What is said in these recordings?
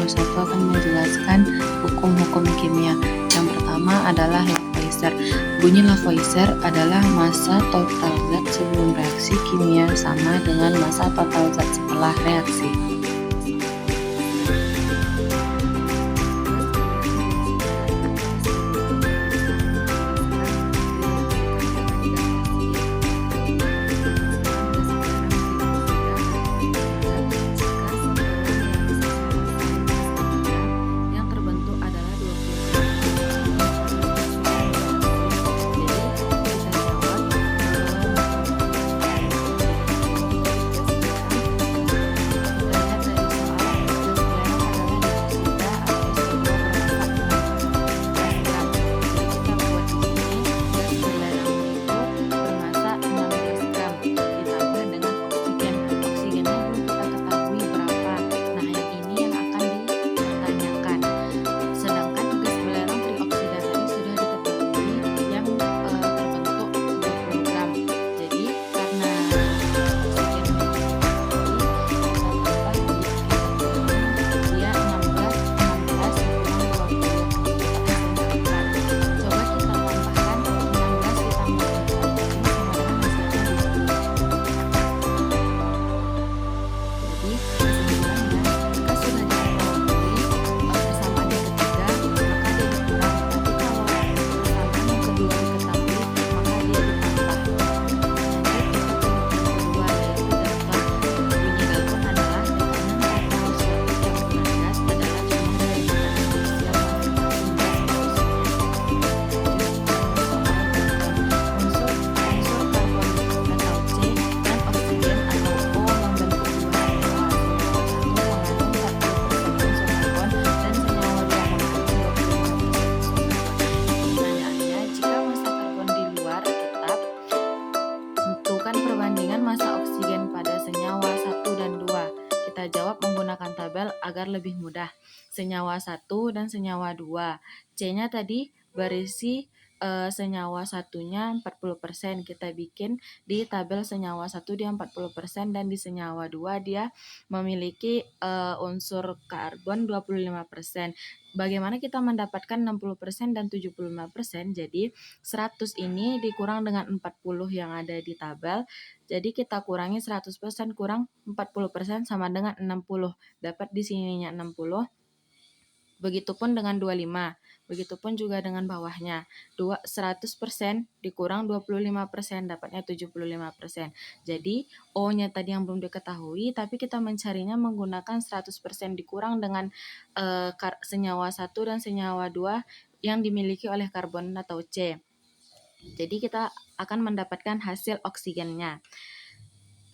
21 akan menjelaskan hukum-hukum kimia. Yang pertama adalah Lavoisier. Bunyi Lavoisier adalah massa total zat sebelum reaksi kimia sama dengan massa total zat setelah reaksi. Jawab menggunakan tabel agar lebih mudah. Senyawa 1 dan senyawa 2. C-nya tadi berisi senyawa satunya 40%. Kita bikin di tabel senyawa 1 dia 40% dan di senyawa 2 dia memiliki unsur karbon 25%. Bagaimana kita mendapatkan 60% dan 75%? Jadi 100 ini dikurang dengan 40 yang ada di tabel. Jadi kita kurangi 100% kurang 40% sama dengan 60. Dapat di sininya 60. Begitupun dengan 25. Begitupun juga dengan bawahnya. 100% dikurang 25% dapatnya 75%. Jadi O-nya tadi yang belum diketahui, tapi kita mencarinya menggunakan 100% dikurang dengan senyawa 1 dan senyawa 2 yang dimiliki oleh karbon atau C. Jadi kita akan mendapatkan hasil oksigennya.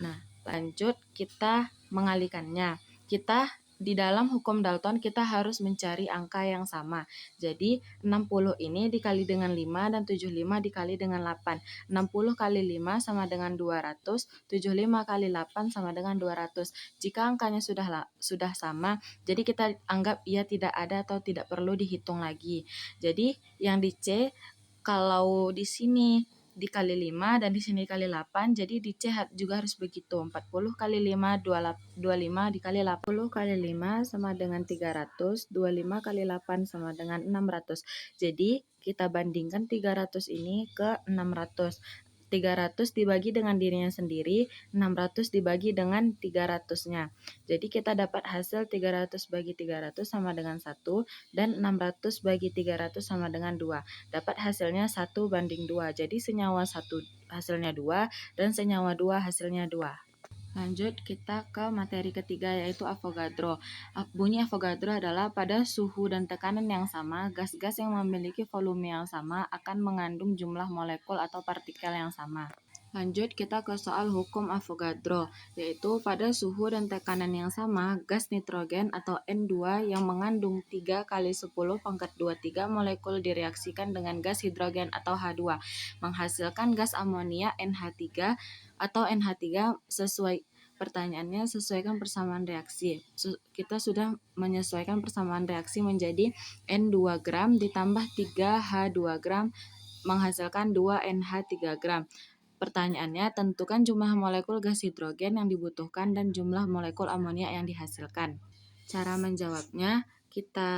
Nah, lanjut kita mengalihkannya. Kita di dalam hukum Dalton kita harus mencari angka yang sama. Jadi 60 ini dikali dengan 5 dan 75 dikali dengan 8. 60 kali 5 sama dengan 200, 75 kali 8 sama dengan 200. Jika angkanya sudah sama, jadi kita anggap ia tidak ada atau tidak perlu dihitung lagi. Jadi yang di C kalau di sini dikali 5 dan di sini dikali 8, jadi di C juga harus begitu. 40 kali 5, 25 dikali 80 kali 5 sama dengan 300, 25 kali 8 sama dengan 600. Jadi kita bandingkan 300 ini ke 600. 300 dibagi dengan dirinya sendiri, 600 dibagi dengan 300-nya. Jadi kita dapat hasil 300 bagi 300 sama dengan 1 dan 600 bagi 300 sama dengan 2. Dapat hasilnya 1 banding 2. Jadi senyawa 1 hasilnya 2 dan senyawa 2 hasilnya 2. Lanjut kita ke materi ketiga yaitu Avogadro. Bunyi Avogadro adalah pada suhu dan tekanan yang sama, gas-gas yang memiliki volume yang sama akan mengandung jumlah molekul atau partikel yang sama. Lanjut kita ke soal hukum Avogadro, yaitu pada suhu dan tekanan yang sama, gas nitrogen atau N2 yang mengandung 3 kali 10 pangkat 23 molekul direaksikan dengan gas hidrogen atau H2, menghasilkan gas amonia NH3 atau NH3 sesuai pertanyaannya sesuaikan persamaan reaksi. Kita sudah menyesuaikan persamaan reaksi menjadi N2 gram ditambah 3H2 gram menghasilkan 2NH3 gram. Pertanyaannya, tentukan jumlah molekul gas hidrogen yang dibutuhkan dan jumlah molekul amonia yang dihasilkan. Cara menjawabnya, kita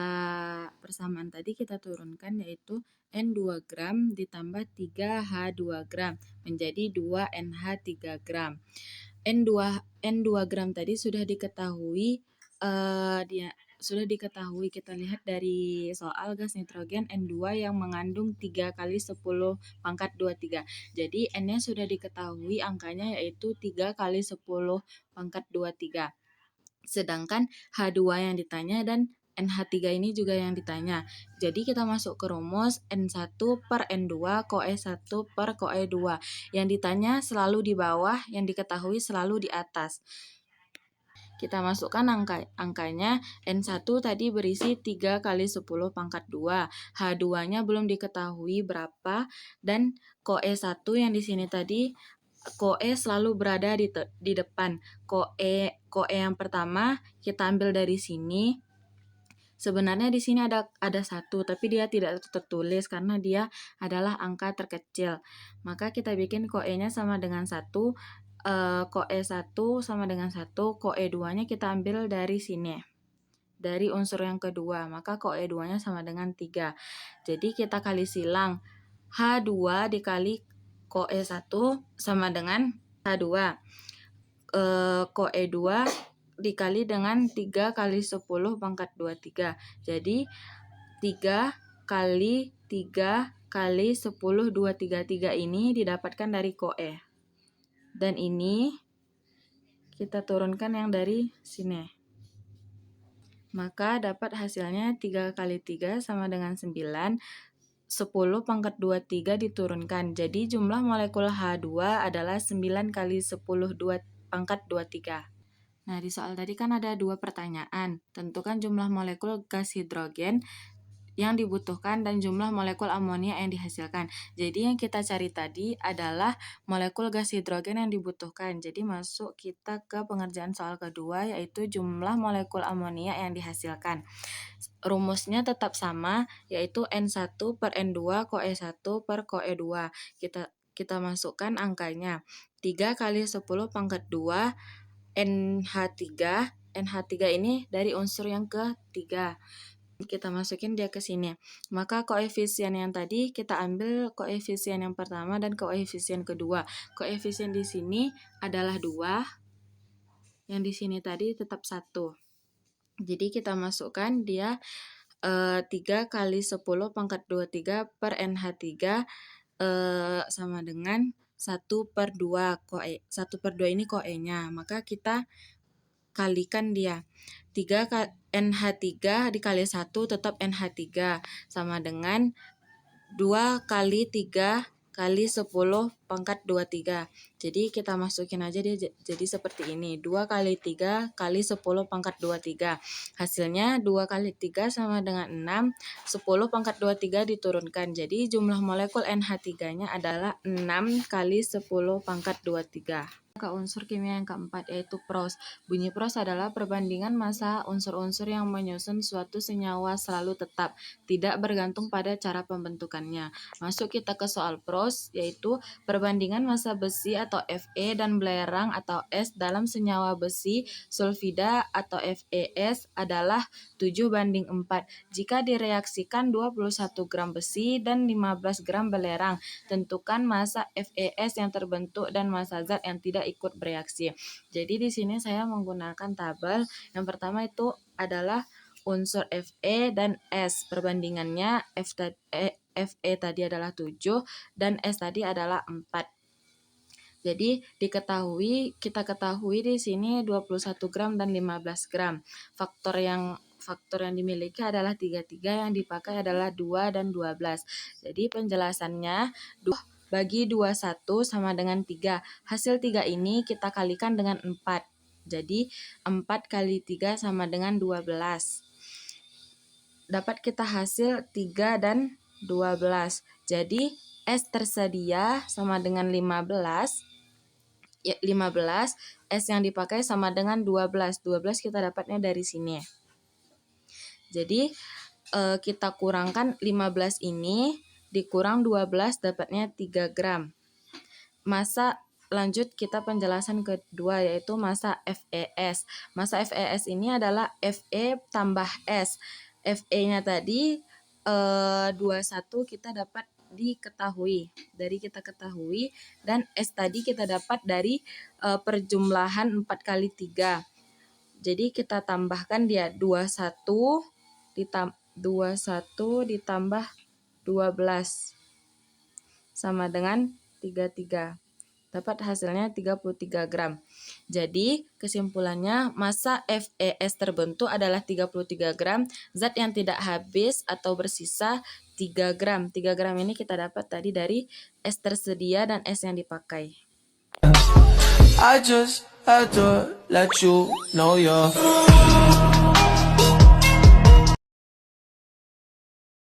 persamaan tadi kita turunkan, yaitu N2 gram ditambah 3H2 gram menjadi 2NH 3 gram. N2 gram tadi sudah diketahui, kita lihat dari soal gas nitrogen N2 yang mengandung 3 kali 10 pangkat 23. Jadi N-nya sudah diketahui angkanya, yaitu 3 kali 10 pangkat 23. Sedangkan H2 yang ditanya dan NH3 ini juga yang ditanya. Jadi kita masuk ke rumus N1 per N2 KOE1 per KOE2. Yang ditanya selalu di bawah, yang diketahui selalu di atas. Kita masukkan angkanya. N1 tadi berisi 3 kali 10 pangkat 2. H2-nya belum diketahui berapa. Dan KOE1 yang di sini tadi, KOE selalu berada di depan. KOE yang pertama kita ambil dari sini. Sebenarnya di sini ada 1, tapi dia tidak tertulis karena dia adalah angka terkecil. Maka kita bikin KOE-nya sama dengan 1, KOE1 sama dengan 1, KOE2-nya kita ambil dari sini, dari unsur yang kedua, maka KOE2-nya sama dengan 3. Jadi kita kali silang, H2 dikali KOE1 sama dengan H2. KOE2 dikali dengan 3 kali 10 pangkat 23. Jadi 3 kali 3 kali 10 233 ini didapatkan dari KOE. Dan ini kita turunkan yang dari sini. Maka dapat hasilnya 3 kali 3 sama dengan 9. 10 pangkat 23 diturunkan. Jadi jumlah molekul H2 adalah 9 kali 10 pangkat 23. Nah, di soal tadi kan ada 2 pertanyaan. Tentukan jumlah molekul gas hidrogen yang dibutuhkan dan jumlah molekul amonia yang dihasilkan. Jadi yang kita cari tadi adalah molekul gas hidrogen yang dibutuhkan. Jadi masuk kita ke pengerjaan soal kedua, yaitu jumlah molekul amonia yang dihasilkan. Rumusnya tetap sama, yaitu N1 per N2 KOE1 per KOE2. Kita masukkan angkanya. 3 kali 10 pangkat 2 NH3. NH3 ini dari unsur yang ketiga. Kita masukin dia ke sini. Maka koefisien yang tadi kita ambil koefisien yang pertama dan koefisien kedua. Koefisien di sini adalah 2. Yang di sini tadi tetap 1. Jadi kita masukkan dia 3 kali 10 pangkat 23 per NH3 sama dengan 1 per 2. 1 per 2 ini KOE-nya. Maka kita kalikan dia. 3 NH3 dikali 1 tetap NH3 sama dengan 2 kali 3 kali 10 pangkat 23. Jadi kita masukin aja dia jadi seperti ini. 2 kali 3 kali 10 pangkat 23. Hasilnya 2 kali 3 sama dengan 6. 10 pangkat 23 diturunkan. Jadi jumlah molekul NH3-nya adalah 6 kali 10 pangkat 23. Ke unsur kimia yang keempat, yaitu pros. Bunyi pros adalah perbandingan massa unsur-unsur yang menyusun suatu senyawa selalu tetap, tidak bergantung pada cara pembentukannya. Masuk kita ke soal pros, yaitu perbandingan massa besi atau Fe dan belerang atau S dalam senyawa besi sulfida atau FeS adalah 7:4. Jika direaksikan 21 gram besi dan 15 gram belerang, tentukan massa FeS yang terbentuk dan massa zat yang tidak ikut bereaksi. Jadi di sini saya menggunakan tabel. Yang pertama itu adalah unsur Fe dan S. Perbandingannya Fe tadi adalah 7 dan S tadi adalah 4. Jadi kita ketahui di sini 21 gram dan 15 gram. Faktor yang dimiliki adalah 33, yang dipakai adalah 2 dan 12. Jadi penjelasannya bagi 21 sama dengan 3. Hasil 3 ini kita kalikan dengan 4. Jadi 4 kali 3 sama dengan 12. Dapat kita hasil 3 dan 12. Jadi S tersedia sama dengan 15. 15, S yang dipakai sama dengan 12. 12 kita dapatnya dari sini. Jadi kita kurangkan 15 ini dikurang 12 dapatnya 3 gram. Massa lanjut kita penjelasan kedua yaitu massa FeS. Massa FeS ini adalah Fe tambah S. Fe-nya tadi 21 kita dapat diketahui. Dari kita ketahui dan S tadi kita dapat dari perjumlahan 4 kali 3. Jadi kita tambahkan dia 21 ditambah 12 sama dengan 33. Dapat hasilnya 33 gram. Jadi kesimpulannya massa FeS terbentuk adalah 33 gram, zat yang tidak habis atau bersisa 3 gram. 3 gram ini kita dapat tadi dari S tersedia dan S yang dipakai. I just had to let you know you're